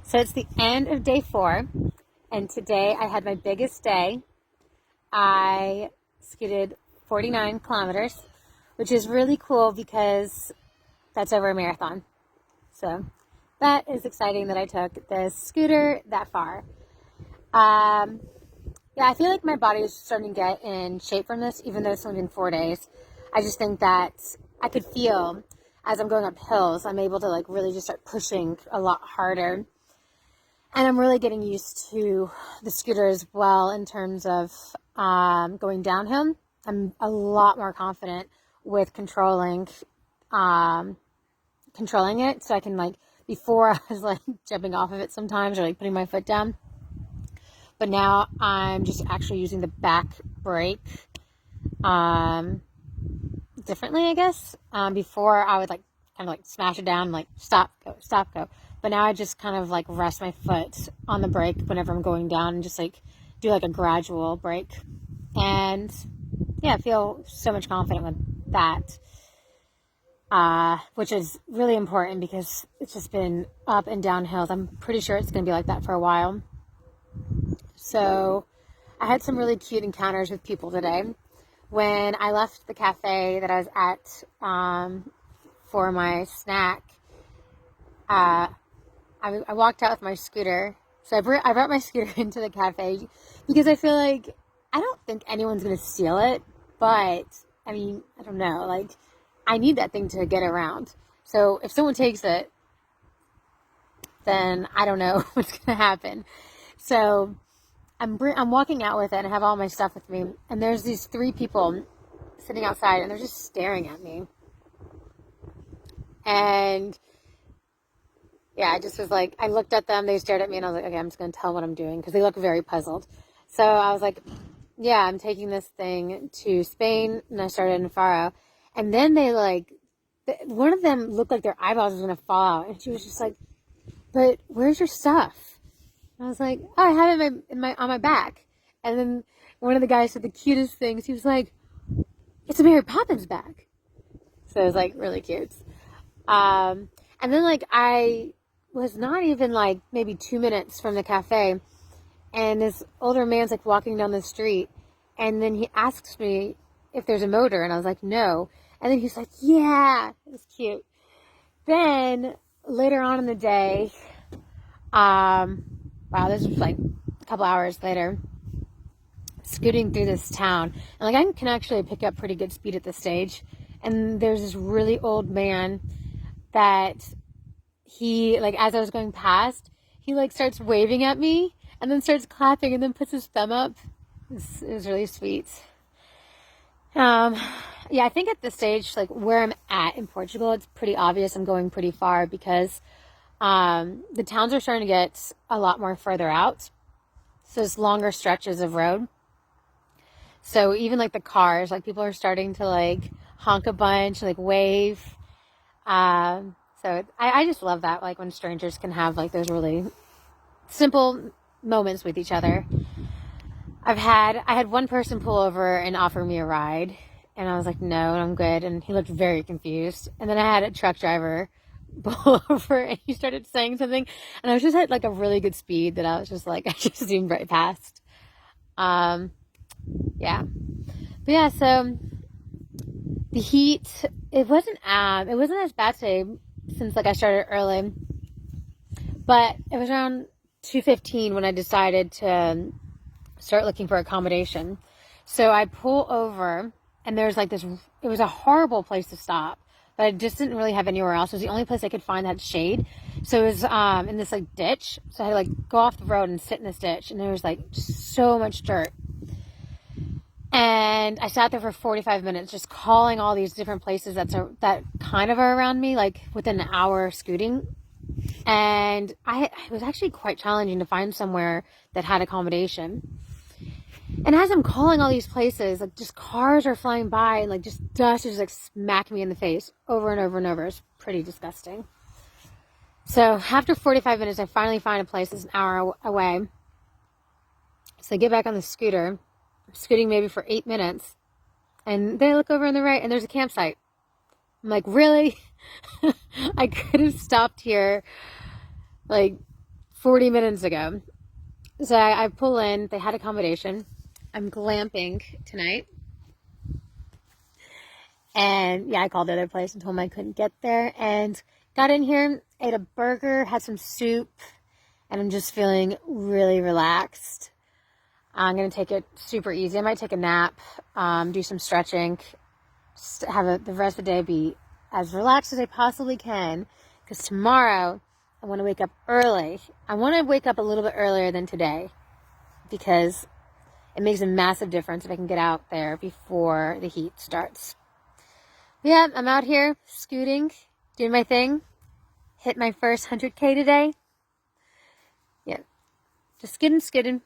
So it's the end of day 4, and today I had my biggest day. I scooted 49 kilometers, which is really cool because that's over a marathon. So that is exciting that I took the scooter that far. Yeah, I feel like my body is starting to get in shape from this, even though it's only been 4 days. I just think that I could feel as I'm going up hills, I'm able to really just start pushing a lot harder. And I'm really getting used to the scooter as well in terms of going downhill. I'm a lot more confident with controlling it. So I can before I was jumping off of it sometimes or putting my foot down. But now I'm just actually using the back brake differently, I guess. Before I would kind of smash it down, stop, go, stop, go. But now I just kind of rest my foot on the brake whenever I'm going down and just do a gradual brake. And yeah, I feel so much confident with that, which is really important because it's just been up and down hills. I'm pretty sure it's going to be like that for a while. So I had some really cute encounters with people today. When I left the cafe that I was at for my snack, I walked out with my scooter. So I brought my scooter into the cafe because I feel like I don't think anyone's going to steal it. But, I mean, I don't know. I need that thing to get around. So if someone takes it, then I don't know what's going to happen. So I'm walking out with it and I have all my stuff with me. And there's these 3 people sitting outside and they're just staring at me. And yeah, I just was I looked at them, they stared at me, and I was like, okay, I'm just going to tell what I'm doing because they look very puzzled. So I was like, yeah, I'm taking this thing to Spain, and I started in Faro. And then they one of them looked like their eyeballs was going to fall out, and she was just like, but where's your stuff? And I was like, oh, I have it on my back. And then one of the guys said the cutest things. He was like, it's a Mary Poppins bag. So it was really cute. And then I was not even maybe 2 minutes from the cafe, and this older man's walking down the street, and then he asks me if there's a motor, and I was like, no. And then he's like, yeah. It was cute. Then later on in the day, wow, this was a couple hours later, scooting through this town, and I can actually pick up pretty good speed at this stage. And there's this really old man that he, as I was going past, he starts waving at me and then starts clapping and then puts his thumb up. It was really sweet. Yeah, I think at this stage, where I'm at in Portugal, it's pretty obvious I'm going pretty far because the towns are starting to get a lot more further out. So it's longer stretches of road. So even the cars, people are starting to honk a bunch, wave. So I just love that, when strangers can have those really simple moments with each other. I had one person pull over and offer me a ride, and I was like, no, I'm good. And he looked very confused. And then I had a truck driver pull over, and he started saying something, and I was just at a really good speed that I was just I just zoomed right past. Yeah. But yeah, so the heat, it wasn't as bad today since I started early, but it was around 2:15 when I decided to start looking for accommodation. So I pull over, and there's this, it was a horrible place to stop, but I just didn't really have anywhere else. It was the only place I could find that had shade. So it was in this ditch. So I had to go off the road and sit in this ditch, and there was just so much dirt. And I sat there for 45 minutes just calling all these different places that kind of are around me, within an hour scooting. And it was actually quite challenging to find somewhere that had accommodation. And as I'm calling all these places, just cars are flying by and just dust is smacking me in the face over and over and over. It's pretty disgusting. So after 45 minutes, I finally find a place that's an hour away. So I get back on the scooter. I'm scooting maybe for 8 minutes, and then I look over on the right, and there's a campsite. I'm like, really? I could have stopped here, 40 minutes ago. So I pull in, they had accommodation. I'm glamping tonight. And yeah, I called the other place and told them I couldn't get there. And got in here, ate a burger, had some soup, and I'm just feeling really relaxed. I'm going to take it super easy. I might take a nap, do some stretching, just have the rest of the day be as relaxed as I possibly can. Because tomorrow, I want to wake up early. I want to wake up a little bit earlier than today because it makes a massive difference if I can get out there before the heat starts. Yeah, I'm out here scooting, doing my thing. Hit my first 100K today. Yeah, just skidding.